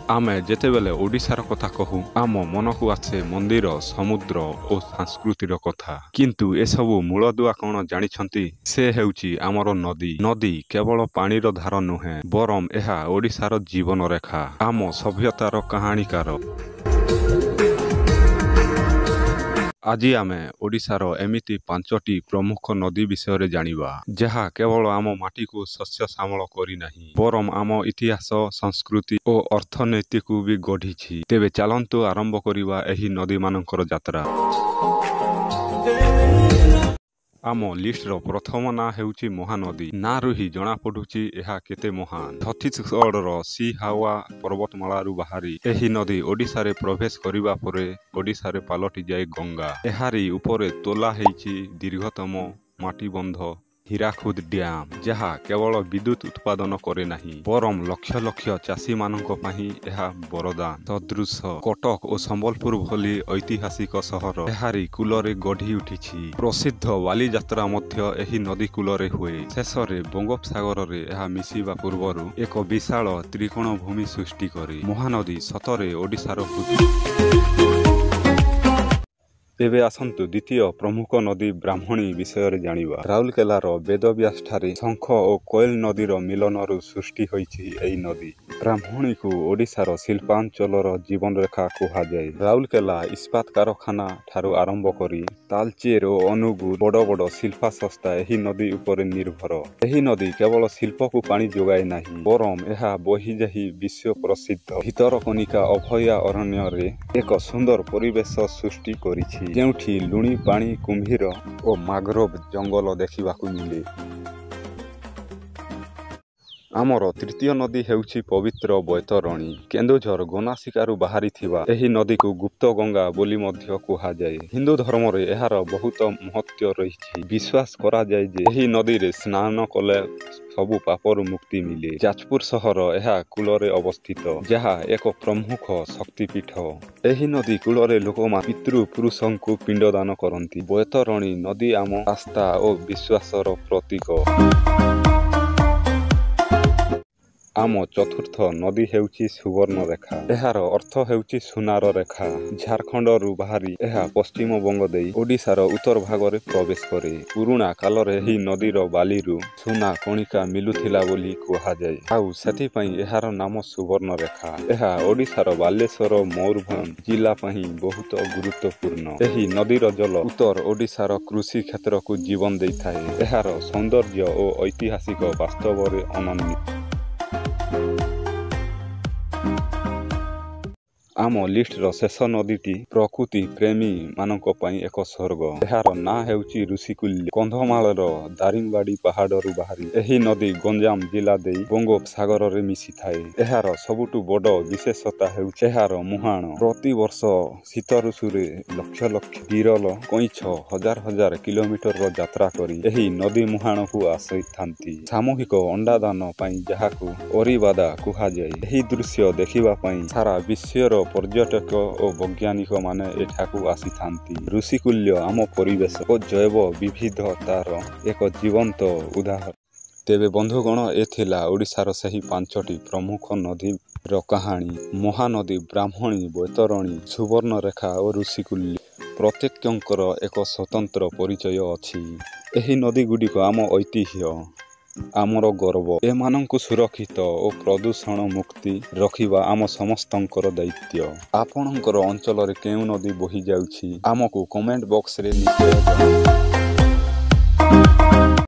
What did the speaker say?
आमे जेतेबेले ओडिशार कथा कहू आम मनकू आसे मंदिर समुद्र और संस्कृतिर कथा किंतु एसबू मूलदुआ कौन जानिछंती से हेउची आमर नदी नदी केवल पानीर धार नुहे बरम एहा ओडिशार जीवन रेखा आम सभ्यतार कहानीकार। आज आमे ओडिशार एमिति 5टी प्रमुख नदी विषय जानिबा जहा केवल आम माटी को शस्य श्यामल करी नाही बरम आम इतिहास संस्कृति और अर्थनीति को भी गढ़ी। तेबे चलंतु आरंभ करिबा एही नदी मानकर यात्रा। आम लिस्ट रो प्रथम ना हेउची महानदी ना रुही जना पडुची एहा केते महान छत्तीसगढ़ सी हावा पर्वतमाला बाहरी एही नदी ओडिशा रे प्रवेश करिबा परे ओडिशा रे पालटी जाए गंगा एहारी उपरे तोला हेइची दीर्घतम माटीबंध हीराकुद डैम जहा केवल विद्युत उत्पादन करे नाही बरम लक्ष लक्ष चाषी मानक पही एहा वरदान सदृश कटक और संबलपुर भली ऐतिहासिक सहर एहारी कूलरे गढ़ी उठिछि प्रसिद्ध वाली यात्रा मध्य एही नदी कूलरे हुए शेषरे बंगोपसागर रे एहा मिसिबा पूर्वरु एक विशाल त्रिकोण भूमि सृष्टि करे महानदी सतरे ओडिशार तेबे आसंतु द्वितीय प्रमुख नदी ब्राह्मणी विषय जानिबा राउरकेलार वेदव्यास ठारे शंख और कोयल नदीर मिलनरु सृष्टि होइछि एई नदी ब्राह्मणी को ओडिशार शिल्पांचलर जीवन रेखा कुहा जाए राउरकेला इस्पात कारखाना ठारू आरंभ करी तालचेर और अनुगुर बड़ बड़ शिल्पा संस्था एही नदी उपरे निर्भर एही नदी केवल शिल्प को पानी जोगाए नाही बरम एहा बही जाही विश्व प्रसिद्ध भितरकनिका अभया अरण्य रे एक सुंदर परिवेश सृष्टि करिछि जेउठी लुणी पानी कुंभीर और माग्रोव जंगल देखिबाकू मिले। आमर तृतीय नदी हेउछि पवित्र बैतरणी केन्दुझर गोनासिकारु बाहरी थिबा एही नदी को गुप्त गंगा बोली मध्य कुहा जाए हिंदू धर्म रे एहार बहुत महत्व रहिछि विश्वास करा जाए जे एही नदी रे स्नान कले सबु पापर मुक्ति मिले जाजपुर सहर एहा कूलरे अवस्थित जहा एक प्रमुख शक्तिपीठ एही नदी कूलरे लोकमा पितृ पुरुषंकु पिंडदान करंती बैतरणी नदी आम आस्था और विश्वासर प्रतीक। आम चतुर्थ नदी हेउची सुवर्ण रेखा एहार अर्थ हेउची सुनार रेखा झारखंड रु बाहरी एहा पश्चिम बंग देई ओडिशार उत्तर भाग रे प्रवेश करे पुराना काल रे ही नदीर बालीरु सुना कणिका मिलुथिला बोली कुहा जाए आउ सेति पई एहार नाम सुवर्ण रेखा एहा ओडिशार बालेश्वर मयूरभंज जिला पई बहुत गुरुत्वपूर्ण एही नदीर जल उत्तर ओडिशार कृषि क्षेत्र को जीवन देइथाए एहार सौंदर्य और ऐतिहासिक वास्तव रे अनन्य। आम लिस्ट रो शेष नदीटी प्रकृति प्रेमी मानक पई एक स्वर्ग एहार ना हेउची ऋषिकुल्य कंधमाल रो दारिंगबाड़ी पहाड़रू बाहरी एही नदी गंजाम जिला देई बंगोपसागर रे मिसी थाए एहार सबुटु बड़ विशेषता हेउची एहार मुहाण प्रति वर्ष शीत ऋतुरे लक्ष लक्ष बिरल कईछ हजार हजार किलोमीटर रो यात्रा करी एही नदी मुहाण को आसैथांती सामूहिक अंडादान पई जहाकू ओरिबादा कुहा जाए एही दृश्य देखिबा पई सारा विश्वर पर्यटक और वैज्ञानिक माने एठाकू आसीथांती ऋषिकुल्य आम परिवेश और जैव विविधतार एक जीवंत उदाहरण। तेबे बंधुगण एथिला ओडिशार सही 5टी प्रमुख नदी रो कहानी महानदी ब्राह्मणी बैतरणी सुवर्ण रेखा और ऋषिकुल्य प्रत्येकंकर एक स्वतंत्र परिचय अछि एही नदी गुडिक आम ऐतिह्य आमर गर्व एमानंकु सुरक्षित और प्रदूषण मुक्ति रखिबा आम समस्तंकर दायित्व आपणकर अंचल रे केउ नदी बही जाउछि आमको कमेंट बॉक्स रे निश्चय